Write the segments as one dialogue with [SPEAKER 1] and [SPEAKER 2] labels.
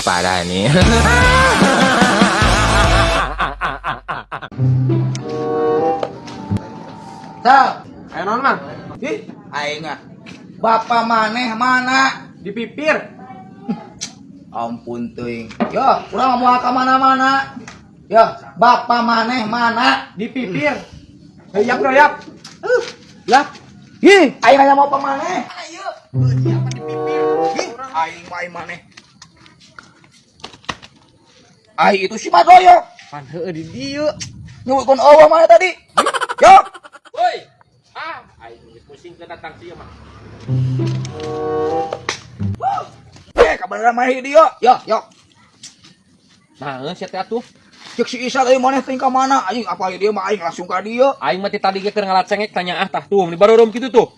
[SPEAKER 1] parah nih.
[SPEAKER 2] Sal,
[SPEAKER 3] Ayo non mang,
[SPEAKER 2] aing ah. Bapak maneh mana?
[SPEAKER 3] dipipir.
[SPEAKER 2] Ampun teuing. Yo, urang mau ka mana-mana. Yo, bapak maneh mana?
[SPEAKER 3] Dipipir. Yap yap.
[SPEAKER 2] Lah. Hi, aing aya mau pamaneh. Ayo. Siapa dipipir? Hi, aing maneh. Ai itu si Madoyo.
[SPEAKER 3] Pan heueuh di dieu.
[SPEAKER 2] Nyuwun Allah mana tadi? Yo.
[SPEAKER 1] Woi, aing pusing ke datang sih mah.
[SPEAKER 2] Kabeneran mah dia. Yo.
[SPEAKER 1] Nah, siapa atuh?
[SPEAKER 2] Cek si Isa tadi maneh teh ka mana? Anjing apa dia mah aing langsung ka dieu.
[SPEAKER 1] Aing mah tadi ge keur ngalacengek tanya tah tuh, di barorom kitu tuh.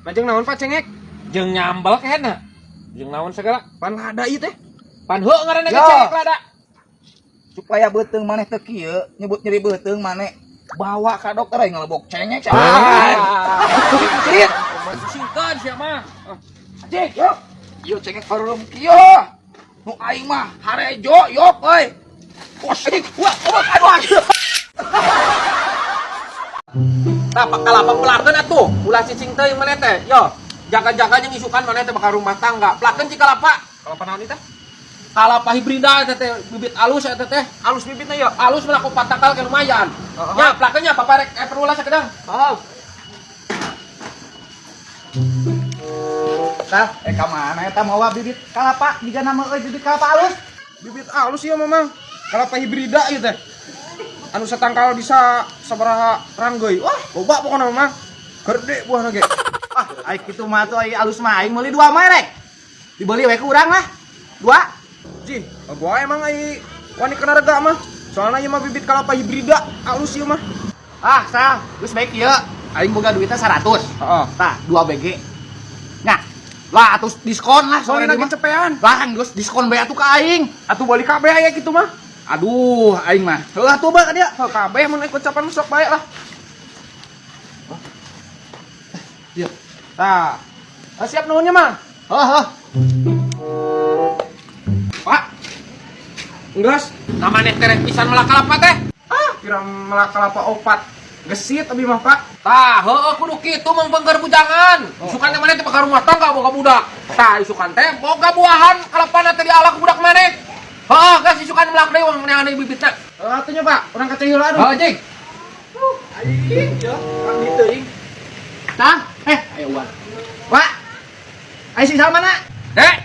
[SPEAKER 3] Lajeng naon Pak cengek?
[SPEAKER 1] Jeung nyambel kena. Jeung naon segala.
[SPEAKER 3] Pan lada ieu teh.
[SPEAKER 1] Pan heuh ngaranna ge
[SPEAKER 2] Ya.
[SPEAKER 1] cengek lada.
[SPEAKER 2] Supaya beuteung maneh teu kieu, nyebut nyeri beuteung maneh bawa ka dokter aing ngelebok cengek. Cirit.
[SPEAKER 1] Singkeun sia mah.
[SPEAKER 2] Cek, yo. Yo cengek barorom kieu. Nu aing mah harejo yo euy. Bos anjing. Wah, aduh.
[SPEAKER 1] Tah kalapa pelakeun atuh. Ulah cicing teh yang maneh teh. Yo, jaga-jaga jeung isukan maneh teh bakal rumah tangga. Pelakeun ci kalapa.
[SPEAKER 3] Kalapa naon ieu teh?
[SPEAKER 1] Kalapa hibrida eta teh bibit alus eta teh.
[SPEAKER 3] Alus bibitna ya.
[SPEAKER 1] Alus melaku patakal ke lumayan. Nya pelakeun nya paparek perlu lah sakedang.
[SPEAKER 3] Oh.
[SPEAKER 2] Sal, ka mana eta mawa bibit kalapa? Jiga nama bibit kalapa alus.
[SPEAKER 3] Bibit alus ieu Mamang. Kalapa hibrida ieu teh. Anu satangkal bisa sabaraha ranggeui. Wah, loba pokona Mamang. Gede buahna ge.
[SPEAKER 2] Ah, ai kitu mah tuh ai alus mah aing meuli 2 merek. Dibeli we ku urang lah. 2.
[SPEAKER 3] Ji, gua emang ai wani kena rega mah. Soalna ieu mah bibit kalapa hibrida alus ieu mah.
[SPEAKER 2] Ah, Sal, geus baik ieu. Aing boga duitnya 100.
[SPEAKER 3] Heeh.
[SPEAKER 2] Tah, 2 BG. Nya, lah atuh diskon lah
[SPEAKER 3] Soalnya lagi cepean.
[SPEAKER 2] Lah, geus diskon bae atuh ka aing.
[SPEAKER 3] Atuh balik kabeh aya kitu mah.
[SPEAKER 2] Aduh, aing mah. Heuh atuh bae ka dia.
[SPEAKER 3] Heuh kabeh mun ikut capan sok bae lah.
[SPEAKER 2] Ieu.
[SPEAKER 3] Tah. Siap nuhunnya mah.
[SPEAKER 2] Heuh.
[SPEAKER 3] Pak. Enggeus.
[SPEAKER 1] Namanya tereng pisan melah kalapa teh.
[SPEAKER 3] Kira melak kalapa opat. Gesit abi mah Pak.
[SPEAKER 1] Tah, heueuh kudu kitu mong bengker bujangan. Isukan teh maneh teh bakal rumah tangga boga budak. Tah, isukan teh boga buahan kalapana teh dialak ku budak maneh. Heueuh, geus isukan melak deui wong maneh bibitna.
[SPEAKER 3] Atunya Pak, urang kaca heula aduh.
[SPEAKER 1] Heuh, Jing.
[SPEAKER 3] Anjing, yo. Kang diteuing.
[SPEAKER 2] Tah, ayo uang. Wak. Ayo si Sal mana?
[SPEAKER 1] Dek.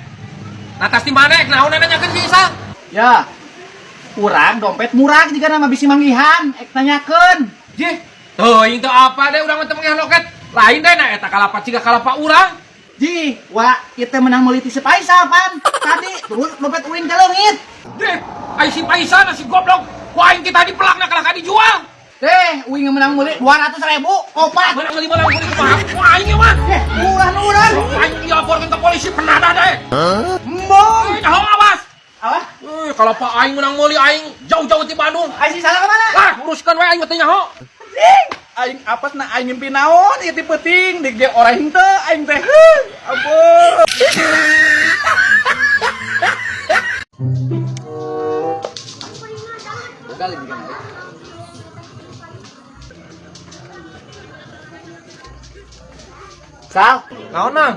[SPEAKER 1] Natas di maneh naon nanyakeun si Isa?
[SPEAKER 2] Ya. Kurang dompet murah jika nama bisi manggihan. Ek nanyakeun.
[SPEAKER 1] Jih. Teuing teu apa deh urang mah teu mangihan loket. Lain deh na eta kalapa ciga kalapa urang.
[SPEAKER 2] Ji, wak, kita menang meuli ti sepaisa pan. Tadi terus dompet uing teh leungit.
[SPEAKER 1] Deh, ai si Paisan si goblok. Ku aing kita dipelakna kalah ka dijual.
[SPEAKER 2] Teh, uing menang meuli 200.000 opat.
[SPEAKER 1] Mana meuli kumaha? Ku aing mah.
[SPEAKER 2] Murah nu urang.
[SPEAKER 1] Aing dilaporkeun ke polisi penada deh.
[SPEAKER 2] Embong.
[SPEAKER 1] Nah, awas.
[SPEAKER 2] Apa?
[SPEAKER 1] Kalau Pak Aing menang meuli Aing jauh-jauh di Bandung.
[SPEAKER 2] Ayo si Sal kemana?
[SPEAKER 1] Lah, uruskan we Aing mah teh nyaho.
[SPEAKER 2] Aing apes na aing mimpi naon ieu teh penting dik ge orang teu aing teh. Ampun. Kali bikin aing. Sal,
[SPEAKER 3] Naon Mang?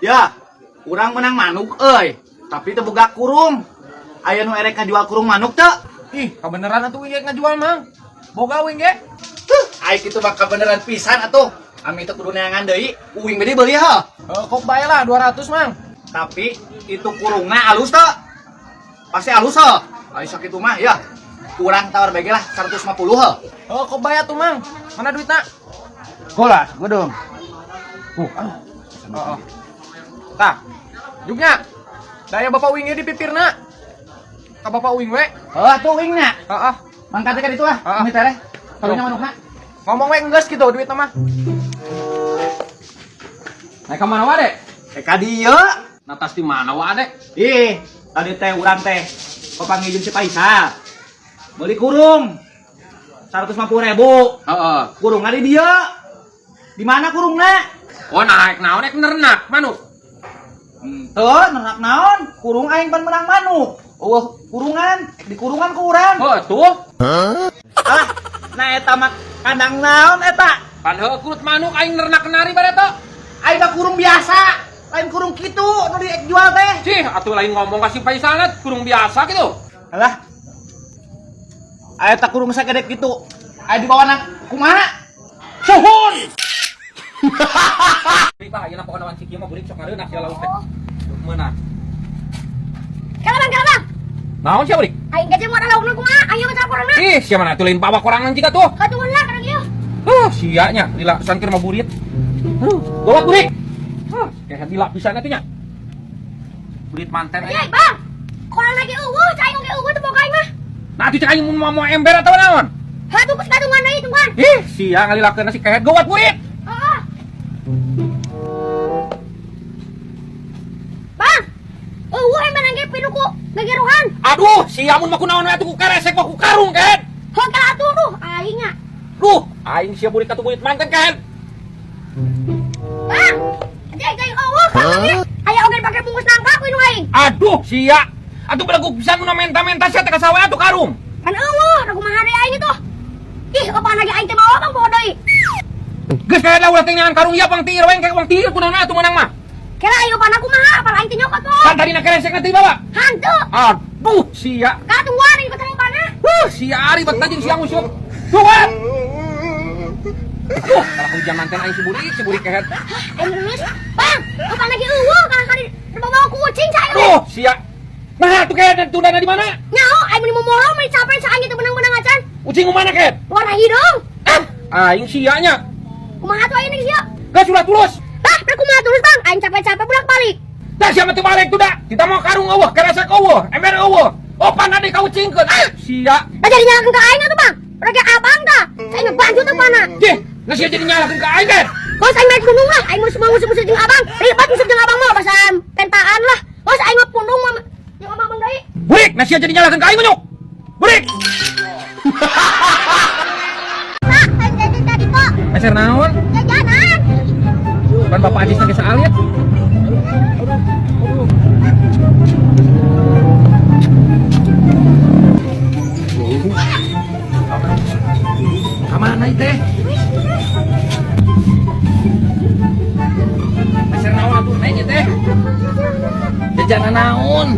[SPEAKER 2] ya, urang menang manuk euy, tapi teu boga kurung. Aya nu erek ngajual kurung manuk teu?
[SPEAKER 3] Ih, kebeneran atuh wing ngajual Mang. Boga wing ge.
[SPEAKER 2] Aing kitu mah beneran pisan atuh. Ami teu kudu neangan deui, uing bede beuli heuh.
[SPEAKER 3] Kok bae lah 200 Mang.
[SPEAKER 2] Tapi itu kurungna alus teu? Pasti alus heuh. Ai sakitu mah ya. Kurang tawar bege lah 150 heuh.
[SPEAKER 3] Kok bae atuh Mang. Mana duitna?
[SPEAKER 2] Gola, godong.
[SPEAKER 3] Heeh. Tah. Jugnya. Daya Bapak wing ge dipipirna. Ka Bapak wing we.
[SPEAKER 2] Heuh tuh uingna.
[SPEAKER 3] Heeh.
[SPEAKER 2] Mangkat ka ditu ah. Ami teh. Kalunya manukna.
[SPEAKER 3] Ngomong we enggeus gitu duitna mah.
[SPEAKER 1] Naik ka mana wae,
[SPEAKER 2] Ka dieu.
[SPEAKER 1] Natas di mana wae,
[SPEAKER 2] Ih, tadi teh urang teh pepanggijeun si Paisa. Beli kurung. 150.000.
[SPEAKER 1] Heeh.
[SPEAKER 2] Kurungna di dieu. Di mana kurungna?
[SPEAKER 1] Oh naik naon naik nernak manuk.
[SPEAKER 2] Tuh, nenak naon? Kurung aing pan menang manuk. Oh, kurungan, di kurungan ku urang.
[SPEAKER 1] Oh, tuh.
[SPEAKER 2] Ah, nah eta mah kandang naon eta?
[SPEAKER 1] Pan heuh kurut manuk aing nernak kenari bare to.
[SPEAKER 2] Aing mah kurung biasa, lain kurung kitu nu dijual teh.
[SPEAKER 1] Cih, atuh lain ngomong kasih paisanet kurung biasa gitu.
[SPEAKER 2] Alah. Eta kurung sagede kitu. Aya di bawah kumaha?
[SPEAKER 1] Suhun. Pak, ayeuna pokona wan cikieu mah beurik sok ngareunah sia lauk teh. Meunah.
[SPEAKER 4] Kalabang.
[SPEAKER 1] Naon sia beurik?
[SPEAKER 4] Aing gajah mau laukna kumaha? Ayo kita porangna.
[SPEAKER 1] Ih, sia mana atuh lain bawa korangan jiga tuh.
[SPEAKER 4] Katungan lah kada kieu.
[SPEAKER 1] Sia nya, lila sangkir mah burit. Gawat beurik. Kayak lila pisan atuh nya. Burit manten
[SPEAKER 4] Iya, Bang. Korang lagi eueuh, cai ge eueuh teu boga aing mah.
[SPEAKER 1] Nah, atuh cek aing mun mau ember atawa naon?
[SPEAKER 4] Hatuh katungan deui tungguan.
[SPEAKER 1] Ih, sia ngalilakeun si kayak gawat burit.
[SPEAKER 4] Heeh. Bang. Eueuh emang ge pinuku ngageruhan.
[SPEAKER 1] Aduh, sia mun mah kunaon atuh ku keresek mah ku karung kan.
[SPEAKER 4] Heuh kala atuh duh, aing nya.
[SPEAKER 1] Duh, aing sia burit atuh burit manten kan.
[SPEAKER 4] Bang. Jai eueuh ka lagi. Aya oge pake bungkus nangka ku inu aing.
[SPEAKER 1] Aduh, sia. Atuh beleguk pisan mun menta-menta sia teh ka sawe atuh karung.
[SPEAKER 4] Kan eueuh, da kumaha deui aing tuh. Ih, opang lagi aing teh bawa Bang poho deui.
[SPEAKER 1] Geus kayak lah ulah teh nyangan karung ieu pang tiir we kayak pang tiir kunaon atuh menang mah.
[SPEAKER 4] Kira aing opana kumaha, apal aing teh nyokot poho.
[SPEAKER 1] Kan tadi nak keresek nanti bawa.
[SPEAKER 4] Hantu.
[SPEAKER 1] Aduh, sia.
[SPEAKER 4] Katungguan ieu ketemu pana.
[SPEAKER 1] Sia ari bet tajing siang usup. Tuh, kan. Kalau hujan manten aing si burit kehet.
[SPEAKER 4] Aing nulis. Bang, opang lagi eueuh ka kali bawa kucing cai we.
[SPEAKER 1] Tuh, sia. Nah, tuh kehet tundana di mana?
[SPEAKER 4] Nyaho, aing meni momoho meni capen sa aing teh benang-benang acan.
[SPEAKER 1] Ucing mana kehet?
[SPEAKER 4] Warna hidung.
[SPEAKER 1] Aing sia nya.
[SPEAKER 4] Kumaha tuh aing nih sia?
[SPEAKER 1] Gas ulah tulus.
[SPEAKER 4] Tah, da kumaha tulus Bang? Aing capek-capek bolak-balik.
[SPEAKER 1] Dah siapa teu balik tuh dah. Kita mau karung eueuh, keresek eueuh, ember eueuh. Opan ade ka ucingkeun. Sia.
[SPEAKER 4] Da jadi nyalakeun ka aing atuh Bang. Urang abang dah. Saya ngebantu teh pana.
[SPEAKER 1] Deh, nasi jadi nyalakeun ka aing kan.
[SPEAKER 4] Kos aing naik gunung lah, aing mau musuh-musuh jeung abang. Ribet musuh jeung abang mah basan pentaan lah. Kos aing mah pundung mah jeung abang deui.
[SPEAKER 1] Burik, nasi jadi nyalakeun ka aing mah nyuk. Burik.
[SPEAKER 4] Pak, aing jajan tadi kok.
[SPEAKER 1] Eser naon?
[SPEAKER 4] Jajanan.
[SPEAKER 1] Kan bapak Adis geus alit. Kamana ieu teh? Eser naon atuh neng ieu teh? Jajanan naon?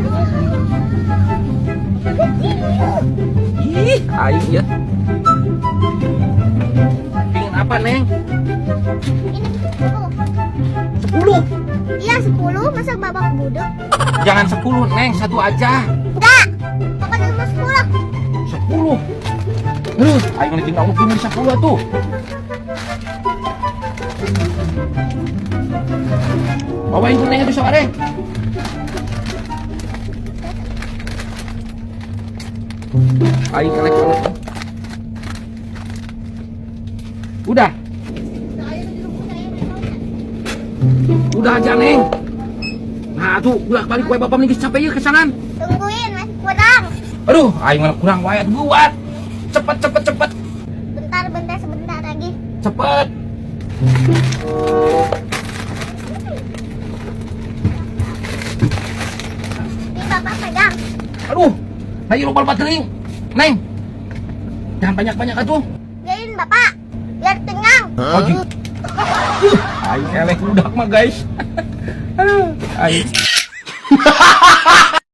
[SPEAKER 1] Ih, aing ya. Pingin apa, Neng?
[SPEAKER 4] Ini
[SPEAKER 1] 10.
[SPEAKER 4] Iya 10, masa babak budek?
[SPEAKER 1] Jangan 10, Neng, satu aja.
[SPEAKER 4] Enggak. Pokoknya cuma 10.
[SPEAKER 1] 10. Aduh, aing ngeliatin kamu gini 10 atuh. Bawain tuh Neng itu sore. Aing kelek banget. Udah. Udah aja, Neng. Nah, tuh, udah balik kue bapak nih capek ya kesanan.
[SPEAKER 4] Tungguin, masih kurang.
[SPEAKER 1] Aduh, aing malah kurang wayat buat. Cepet.
[SPEAKER 4] Bentar, sebentar lagi.
[SPEAKER 1] Cepet.
[SPEAKER 4] Ini bapak pegang.
[SPEAKER 1] Aduh, ayo lupa teuing. Neng. Jangan banyak-banyak atuh.
[SPEAKER 4] Biarin bapak, biar kenyang.
[SPEAKER 1] Oh, aing elek budak mah, guys. Aduh, aing.